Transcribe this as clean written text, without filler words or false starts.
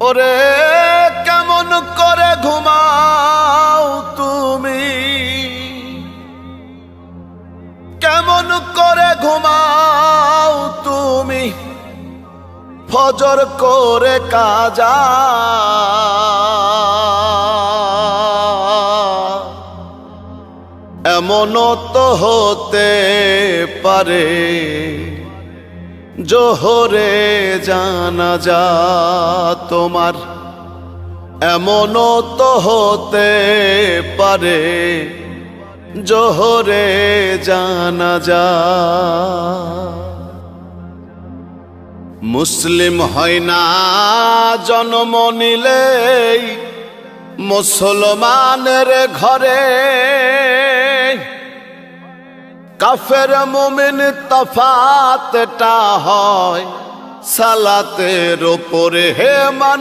ওরে কেমন করে ঘুমাও তুমি, কেমন করে ঘুমাও তুমি ফজর করে কাজা। এমনও তো হতে পারে জোহরে জানাজা তোমার, এমনও তো হতে পারে জোহরে জানাজা। মুসলিম হয় না জন্ম নিলেই মুসলমানের ঘরে, কাফের মুমিন তফাতটা হয় সালাতের উপরে। হে মানুষ